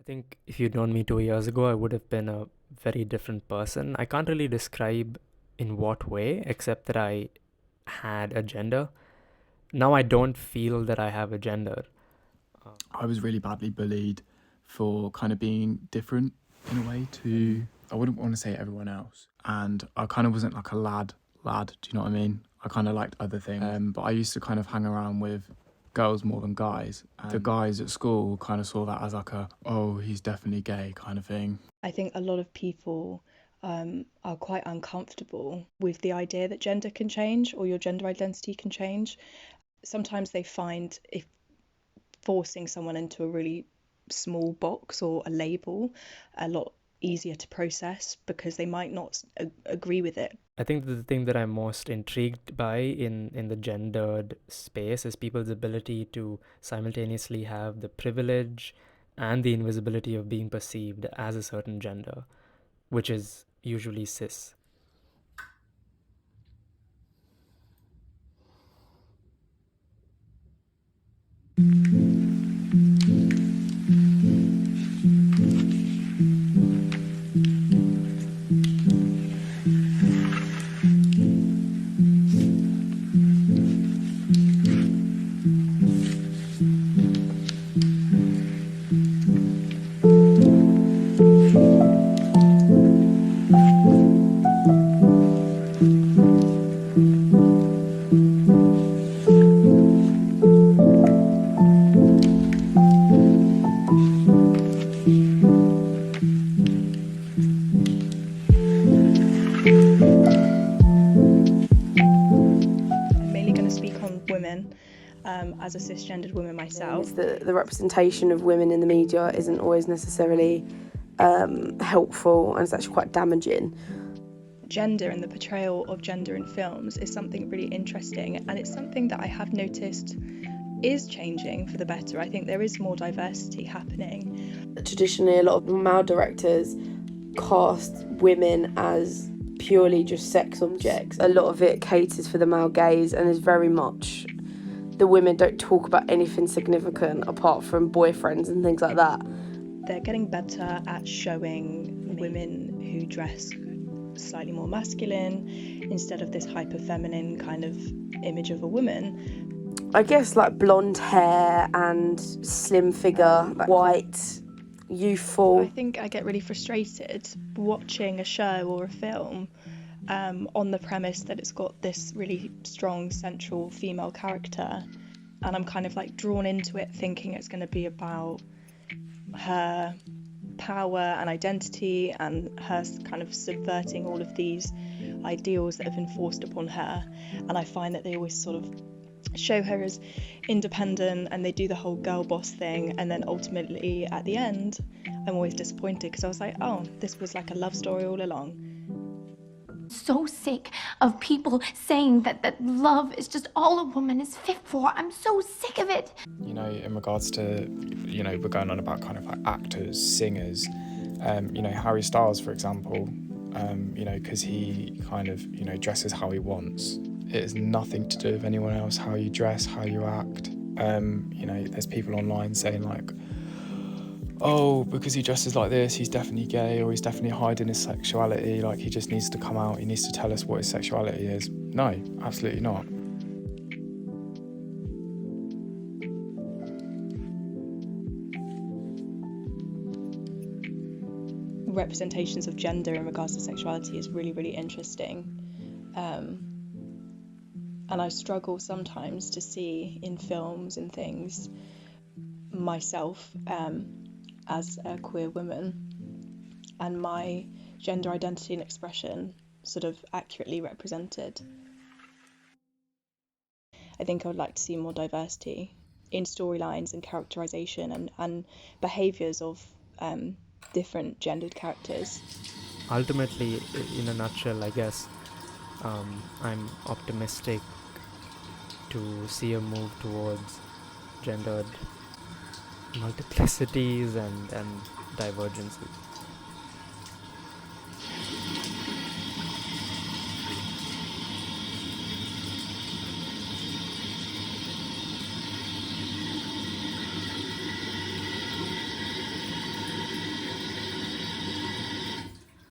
think if you'd known me 2 years ago, I would have been a very different person. I can't really describe in what way, except that I had a gender. Now I don't feel that I have a gender. I was really badly bullied for kind of being different in a way to, I wouldn't want to say everyone else. And I kind of wasn't like a lad, do you know what I mean? I kind of liked other things. But I used to kind of hang around with girls more than guys. And the guys at school kind of saw that as like oh, he's definitely gay kind of thing. I think a lot of people are quite uncomfortable with the idea that gender can change or your gender identity can change. Sometimes they find if forcing someone into a really small box or a label a lot easier to process because they might not agree with it. I think the thing that I'm most intrigued by in the gendered space is people's ability to simultaneously have the privilege and the invisibility of being perceived as a certain gender, which is usually cis. Women as a cisgendered woman myself. The representation of women in the media isn't always necessarily helpful, and it's actually quite damaging. Gender and the portrayal of gender in films is something really interesting, and it's something that I have noticed is changing for the better. I think there is more diversity happening. Traditionally, a lot of male directors cast women as purely just sex objects. A lot of it caters for the male gaze and is very much the women don't talk about anything significant apart from boyfriends and things like that. They're getting better at showing women who dress slightly more masculine instead of this hyper feminine kind of image of a woman. I guess like blonde hair and slim figure, like white, youthful. I think I get really frustrated watching a show or a film on the premise that it's got this really strong central female character, and I'm kind of like drawn into it thinking it's going to be about her power and identity and her kind of subverting all of these ideals that have been forced upon her, and I find that they always sort of show her as independent and they do the whole girl boss thing, and then ultimately at the end I'm always disappointed because I was like, oh, this was like a love story all along. So sick of people saying that love is just all a woman is fit for. I'm so sick of it. You know, in regards to, you know, we're going on about kind of like actors, singers, you know, Harry Styles, for example, you know, because he kind of, you know, dresses how he wants. It has nothing to do with anyone else, how you dress, how you act. You know, there's people online saying like, oh, because he dresses like this, he's definitely gay, or he's definitely hiding his sexuality, like he just needs to come out, he needs to tell us what his sexuality is. No, absolutely not. Representations of gender in regards to sexuality is really, really interesting. And I struggle sometimes to see in films and things myself as a queer woman and my gender identity and expression sort of accurately represented. I think I would like to see more diversity in storylines and characterization and behaviours of different gendered characters. Ultimately, in a nutshell, I guess, I'm optimistic to see a move towards gendered multiplicities and divergences.